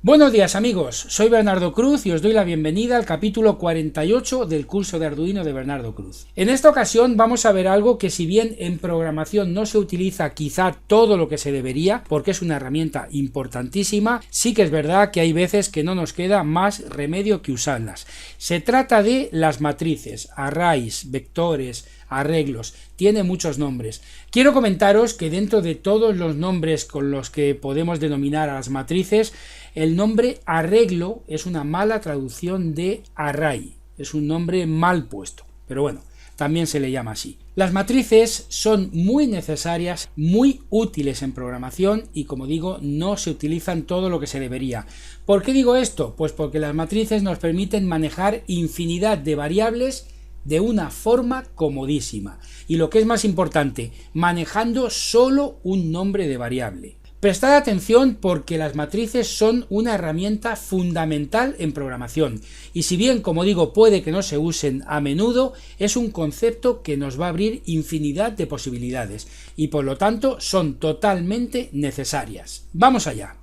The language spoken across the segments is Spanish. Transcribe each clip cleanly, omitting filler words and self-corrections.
Buenos días amigos, soy Bernardo Cruz y os doy la bienvenida al capítulo 48 del curso de Arduino de Bernardo Cruz. En esta ocasión vamos a ver algo que, si bien en programación no se utiliza quizá todo lo que se debería, porque es una herramienta importantísima, sí que es verdad que hay veces que no nos queda más remedio que usarlas. Se trata de las matrices, arrays, vectores, arreglos, tiene muchos nombres. Quiero comentaros que dentro de todos los nombres con los que podemos denominar a las matrices, el nombre arreglo es una mala traducción de array, es un nombre mal puesto, pero bueno, también se le llama así. Las matrices son muy necesarias, muy útiles en programación y, como digo, no se utilizan todo lo que se debería. ¿Por qué digo esto? Pues porque las matrices nos permiten manejar infinidad de variables de una forma comodísima y, lo que es más importante, manejando solo un nombre de variable. Prestad atención porque las matrices son una herramienta fundamental en programación y, si bien, como digo, puede que no se usen a menudo, es un concepto que nos va a abrir infinidad de posibilidades y, por lo tanto, son totalmente necesarias. ¡Vamos allá!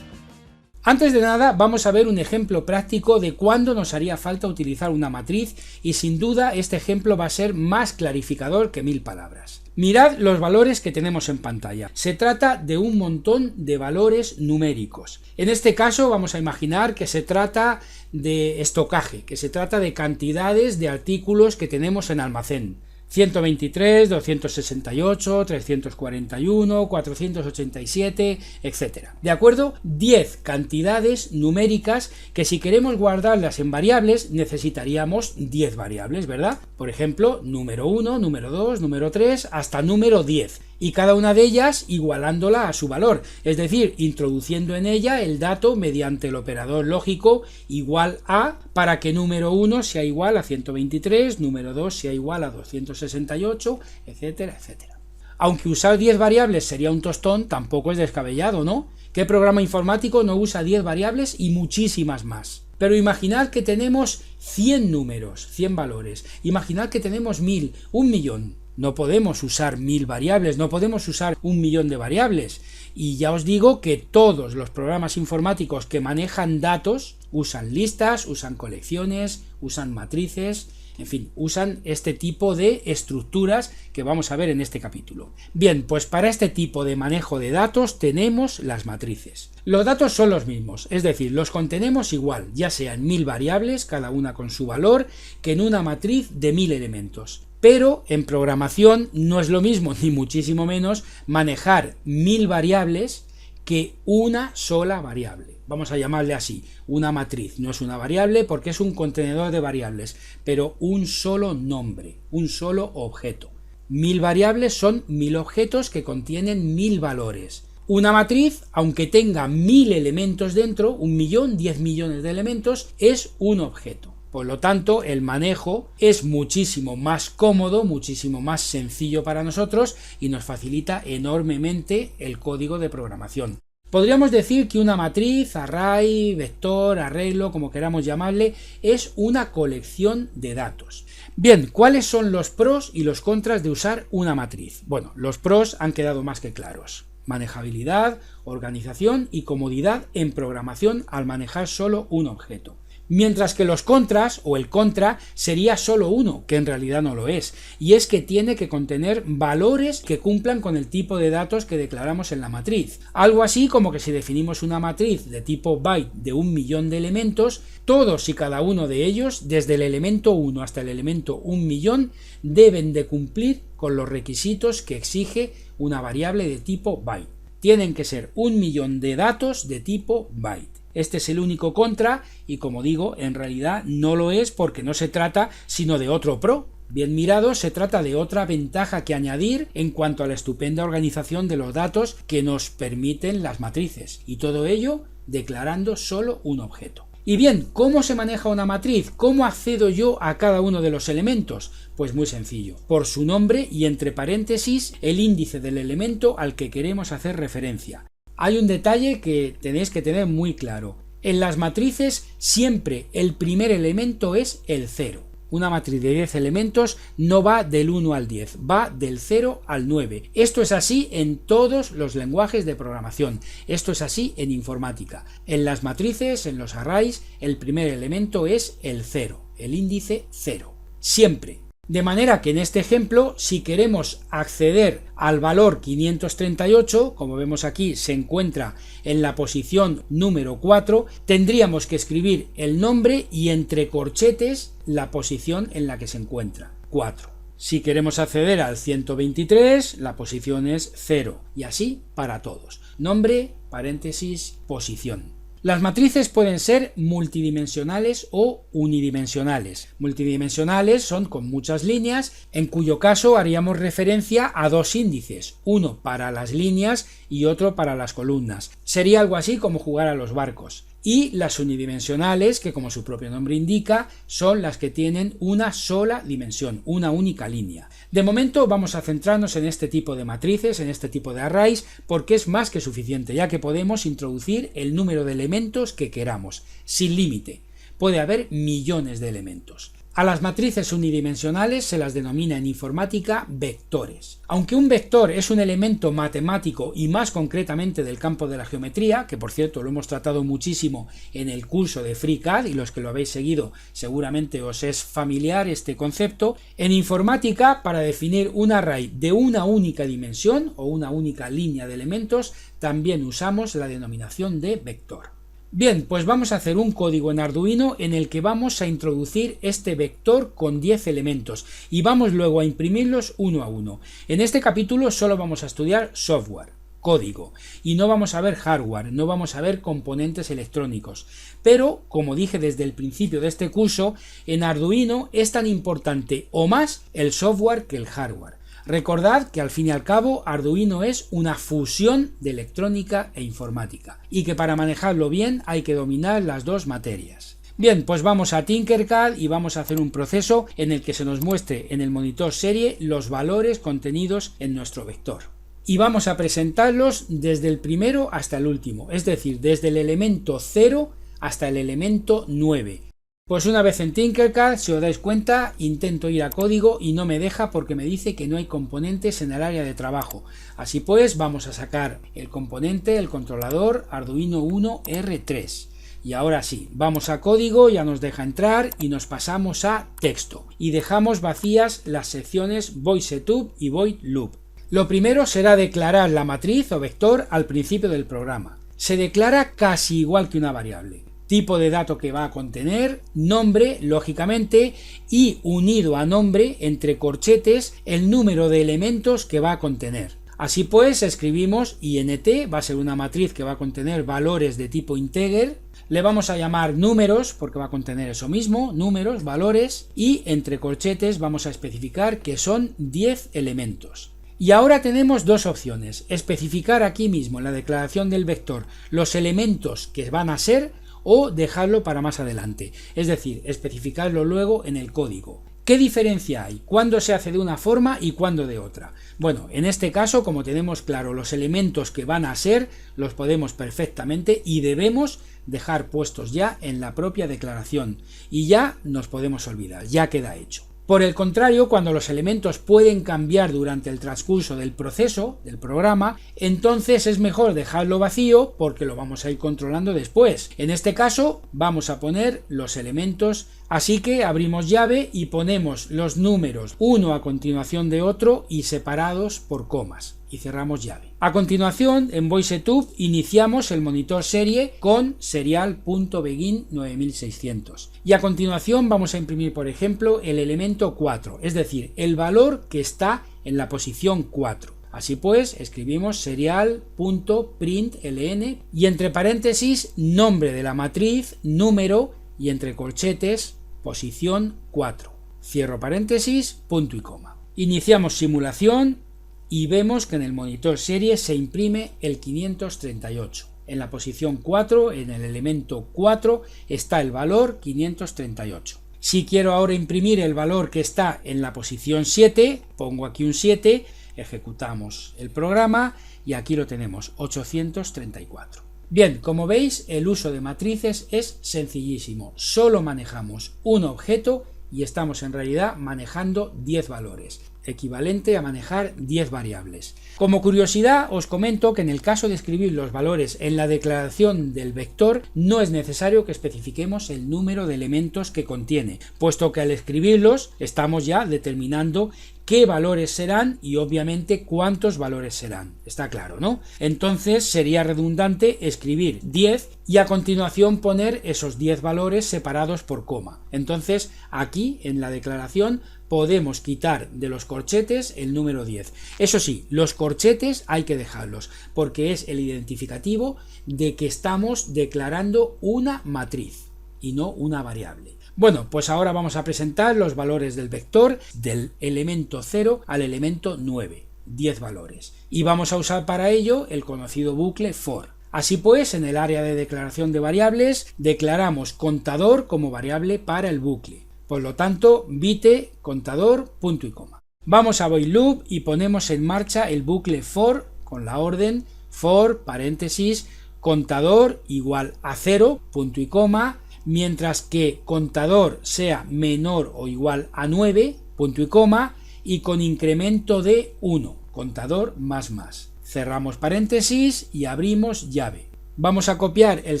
Antes de nada, vamos a ver un ejemplo práctico de cuándo nos haría falta utilizar una matriz y, sin duda, este ejemplo va a ser más clarificador que 1000 palabras. Mirad los valores que tenemos en pantalla. Se trata de un montón de valores numéricos. En este caso vamos a imaginar que se trata de estocaje, que se trata de cantidades de artículos que tenemos en almacén. 123, 268, 341, 487, etc. ¿De acuerdo? 10 cantidades numéricas que, si queremos guardarlas en variables, necesitaríamos 10 variables, ¿verdad? Por ejemplo, número 1, número 2, número 3, hasta número 10. Y cada una de ellas igualándola a su valor, es decir, introduciendo en ella el dato mediante el operador lógico igual a, para que número 1 sea igual a 123, número 2 sea igual a 268, etcétera, etcétera. Aunque usar 10 variables sería un tostón, tampoco es descabellado, ¿no? ¿Qué programa informático no usa 10 variables y muchísimas más? Pero imaginad que tenemos 100 números, 100 valores, imaginad que tenemos 1000, 1.000.000. No podemos usar 1000 variables, no podemos usar 1.000.000 de variables. Y ya os digo que todos los programas informáticos que manejan datos usan listas, usan colecciones, usan matrices, en fin, usan este tipo de estructuras que vamos a ver en este capítulo. Bien, pues para este tipo de manejo de datos tenemos las matrices. Los datos son los mismos, es decir, los contenemos igual, ya sea en 1000 variables, cada una con su valor, que en una matriz de 1000 elementos. Pero en programación no es lo mismo, ni muchísimo menos, manejar 1000 variables que una sola variable. Vamos a llamarle así, una matriz. No es una variable porque es un contenedor de variables, pero un solo nombre, un solo objeto. 1000 variables son 1000 objetos que contienen 1000 valores. Una matriz, aunque tenga 1000 elementos dentro, 1.000.000, 10 millones de elementos, es un objeto. Por lo tanto, el manejo es muchísimo más cómodo, muchísimo más sencillo para nosotros y nos facilita enormemente el código de programación. Podríamos decir que una matriz, array, vector, arreglo, como queramos llamarle, es una colección de datos. Bien, ¿cuáles son los pros y los contras de usar una matriz? Bueno, los pros han quedado más que claros. Manejabilidad, organización y comodidad en programación al manejar solo un objeto. Mientras que los contras, o el contra, sería solo uno, que en realidad no lo es, y es que tiene que contener valores que cumplan con el tipo de datos que declaramos en la matriz. Algo así como que si definimos una matriz de tipo byte de 1.000.000 de elementos, todos y cada uno de ellos, desde el elemento 1 hasta el elemento 1.000.000, deben de cumplir con los requisitos que exige una variable de tipo byte. Tienen que ser 1.000.000 de datos de tipo byte. Este es el único contra y, como digo, en realidad no lo es porque no se trata sino de otro pro. Bien mirado, se trata de otra ventaja que añadir en cuanto a la estupenda organización de los datos que nos permiten las matrices, y todo ello declarando solo un objeto. Y bien, ¿cómo se maneja una matriz? ¿Cómo accedo yo a cada uno de los elementos? Pues muy sencillo, por su nombre y entre paréntesis el índice del elemento al que queremos hacer referencia. Hay un detalle que tenéis que tener muy claro. En las matrices siempre el primer elemento es el 0. Una matriz de 10 elementos no va del 1 al 10, va del 0 al 9. Esto es así en todos los lenguajes de programación. Esto es así en informática. En las matrices, en los arrays, el primer elemento es el 0, el índice 0. Siempre. De manera que en este ejemplo, si queremos acceder al valor 538, como vemos aquí se encuentra en la posición número 4, tendríamos que escribir el nombre y entre corchetes la posición en la que se encuentra, 4. Si queremos acceder al 123, la posición es 0, y así para todos. Nombre, paréntesis, posición. Las matrices pueden ser multidimensionales o unidimensionales. Multidimensionales son con muchas líneas, en cuyo caso haríamos referencia a dos índices, uno para las líneas y otro para las columnas. Sería algo así como jugar a los barcos. Y las unidimensionales, que como su propio nombre indica, son las que tienen una sola dimensión, una única línea. De momento vamos a centrarnos en este tipo de matrices, en este tipo de arrays, porque es más que suficiente, ya que podemos introducir el número de elementos que queramos, sin límite. Puede haber millones de elementos. A las matrices unidimensionales se las denomina en informática vectores. Aunque un vector es un elemento matemático y más concretamente del campo de la geometría, que por cierto lo hemos tratado muchísimo en el curso de FreeCAD y los que lo habéis seguido seguramente os es familiar este concepto, en informática para definir un array de una única dimensión o una única línea de elementos también usamos la denominación de vector. Bien, pues vamos a hacer un código en Arduino en el que vamos a introducir este vector con 10 elementos y vamos luego a imprimirlos uno a uno. En este capítulo solo vamos a estudiar software, código, y no vamos a ver hardware, no vamos a ver componentes electrónicos. Pero, como dije desde el principio de este curso, en Arduino es tan importante o más el software que el hardware. Recordad que al fin y al cabo Arduino es una fusión de electrónica e informática y que para manejarlo bien hay que dominar las dos materias. Bien, pues vamos a Tinkercad y vamos a hacer un proceso en el que se nos muestre en el monitor serie los valores contenidos en nuestro vector. Y vamos a presentarlos desde el primero hasta el último, es decir, desde el elemento 0 hasta el elemento 9. Pues una vez en Tinkercad, si os dais cuenta, intento ir a código y no me deja porque me dice que no hay componentes en el área de trabajo. Así pues, vamos a sacar el componente, el controlador Arduino Uno R3. Y ahora sí, vamos a código, ya nos deja entrar y nos pasamos a texto. Y dejamos vacías las secciones VoidSetup y VoidLoop. Lo primero será declarar la matriz o vector al principio del programa. Se declara casi igual que una variable. Tipo de dato que va a contener, nombre, lógicamente, y unido a nombre, entre corchetes, el número de elementos que va a contener. Así pues, escribimos int, va a ser una matriz que va a contener valores de tipo integer, le vamos a llamar números, porque va a contener eso mismo, números, valores, y entre corchetes vamos a especificar que son 10 elementos. Y ahora tenemos dos opciones, especificar aquí mismo en la declaración del vector los elementos que van a ser, o dejarlo para más adelante, es decir, especificarlo luego en el código. ¿Qué diferencia hay? ¿Cuándo se hace de una forma y cuándo de otra? Bueno, en este caso, como tenemos claro los elementos que van a ser, los podemos perfectamente y debemos dejar puestos ya en la propia declaración y ya nos podemos olvidar, ya queda hecho. Por el contrario, cuando los elementos pueden cambiar durante el transcurso del proceso, del programa, entonces es mejor dejarlo vacío porque lo vamos a ir controlando después. En este caso vamos a poner los elementos, así que abrimos llave y ponemos los números uno a continuación de otro y separados por comas. Y cerramos llave. A continuación, en VoidSetup iniciamos el monitor serie con serial.begin 9600. Y a continuación vamos a imprimir, por ejemplo, el elemento 4, es decir, el valor que está en la posición 4. Así pues, escribimos serial.println y entre paréntesis nombre de la matriz, número y entre corchetes posición 4. Cierro paréntesis, punto y coma. Iniciamos simulación. Y vemos que en el monitor serie se imprime el 538. En la posición 4, en el elemento 4, está el valor 538. Si quiero ahora imprimir el valor que está en la posición 7, pongo aquí un 7, ejecutamos el programa y aquí lo tenemos, 834. Bien, como veis, el uso de matrices es sencillísimo. Solo manejamos un objeto y estamos en realidad manejando 10 valores, equivalente a manejar 10 variables. Como curiosidad os comento que en el caso de escribir los valores en la declaración del vector no es necesario que especifiquemos el número de elementos que contiene, puesto que al escribirlos estamos ya determinando qué valores serán y obviamente cuántos valores serán. Está claro, ¿no? Entonces sería redundante escribir 10 y a continuación poner esos 10 valores separados por coma. Entonces aquí en la declaración podemos quitar de los corchetes el número 10. Eso sí, los corchetes hay que dejarlos porque es el identificativo de que estamos declarando una matriz y no una variable. Bueno, pues ahora vamos a presentar los valores del vector del elemento 0 al elemento 9, 10 valores. Y vamos a usar para ello el conocido bucle for. Así pues, en el área de declaración de variables, declaramos contador como variable para el bucle. Por lo tanto, bite contador, punto y coma. Vamos a void loop y ponemos en marcha el bucle for con la orden for, paréntesis, contador igual a 0, punto y coma, mientras que contador sea menor o igual a 9, punto y coma, y con incremento de 1, contador más más. Cerramos paréntesis y abrimos llave. Vamos a copiar el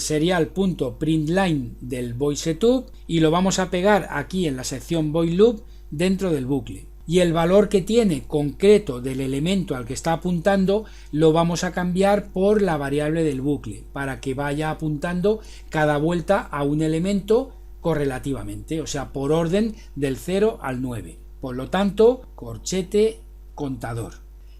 serial.println del void setup y lo vamos a pegar aquí en la sección void loop dentro del bucle. Y el valor que tiene concreto del elemento al que está apuntando lo vamos a cambiar por la variable del bucle para que vaya apuntando cada vuelta a un elemento correlativamente, o sea, por orden del 0 al 9. Por lo tanto, corchete contador.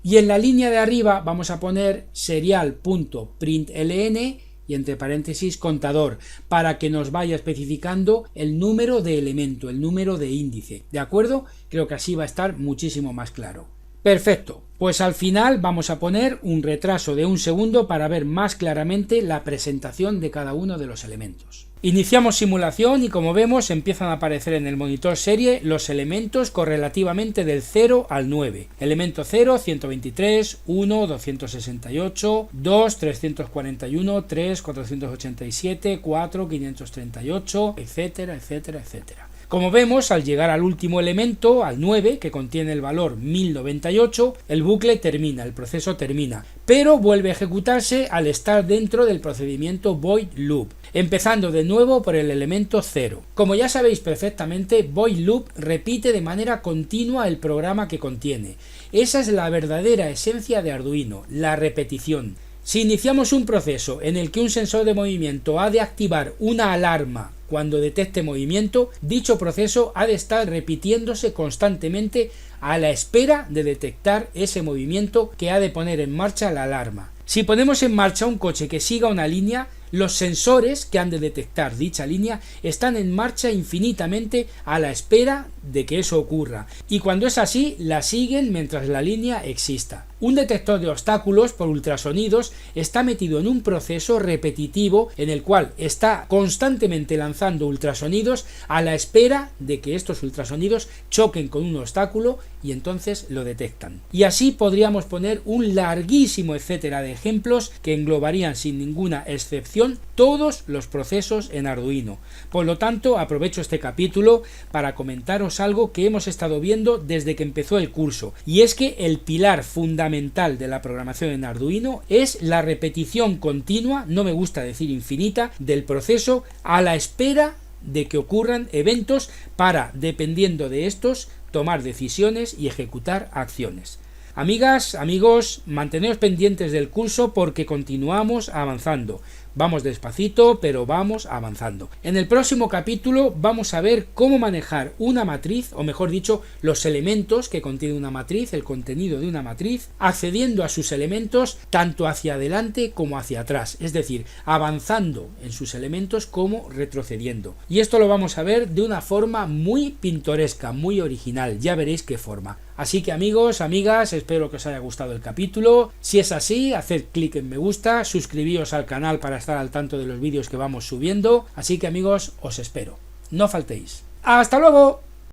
Y en la línea de arriba vamos a poner serial.println y entre paréntesis contador, para que nos vaya especificando el número de elemento, el número de índice. ¿De acuerdo? Creo que así va a estar muchísimo más claro. Perfecto, pues al final vamos a poner un retraso de un segundo para ver más claramente la presentación de cada uno de los elementos. Iniciamos simulación y como vemos empiezan a aparecer en el monitor serie los elementos correlativamente del 0 al 9. Elemento 0, 123, 1, 268, 2, 341, 3, 487, 4, 538, etcétera, etcétera, etcétera. Como vemos, al llegar al último elemento, al 9, que contiene el valor 1098, el bucle termina, el proceso termina, pero vuelve a ejecutarse al estar dentro del procedimiento void loop, empezando de nuevo por el elemento 0. Como ya sabéis perfectamente, void loop repite de manera continua el programa que contiene. Esa es la verdadera esencia de Arduino, la repetición. Si iniciamos un proceso en el que un sensor de movimiento ha de activar una alarma cuando detecte movimiento, dicho proceso ha de estar repitiéndose constantemente a la espera de detectar ese movimiento que ha de poner en marcha la alarma. Si ponemos en marcha un coche que siga una línea, los sensores que han de detectar dicha línea están en marcha infinitamente a la espera de que eso ocurra, y cuando es así, la siguen mientras la línea exista. Un detector de obstáculos por ultrasonidos está metido en un proceso repetitivo en el cual está constantemente lanzando ultrasonidos a la espera de que estos ultrasonidos choquen con un obstáculo y entonces lo detectan. Y así podríamos poner un larguísimo etcétera de ejemplos que englobarían sin ninguna excepción todos los procesos en Arduino. Por lo tanto, aprovecho este capítulo para comentaros algo que hemos estado viendo desde que empezó el curso, y es que el pilar fundamental de la programación en Arduino es la repetición continua, no me gusta decir infinita, del proceso a la espera de que ocurran eventos para, dependiendo de estos, tomar decisiones y ejecutar acciones. Amigas, amigos, manteneos pendientes del curso porque continuamos avanzando. Vamos despacito, pero vamos avanzando. En el próximo capítulo vamos a ver cómo manejar una matriz, o mejor dicho, los elementos que contiene una matriz, el contenido de una matriz, accediendo a sus elementos tanto hacia adelante como hacia atrás, es decir, avanzando en sus elementos como retrocediendo. Y esto lo vamos a ver de una forma muy pintoresca, muy original, ya veréis qué forma. Así que amigos, amigas, espero que os haya gustado el capítulo. Si es así, haced clic en me gusta, suscribíos al canal para estar al tanto de los vídeos que vamos subiendo. Así que amigos, os espero. No faltéis. ¡Hasta luego!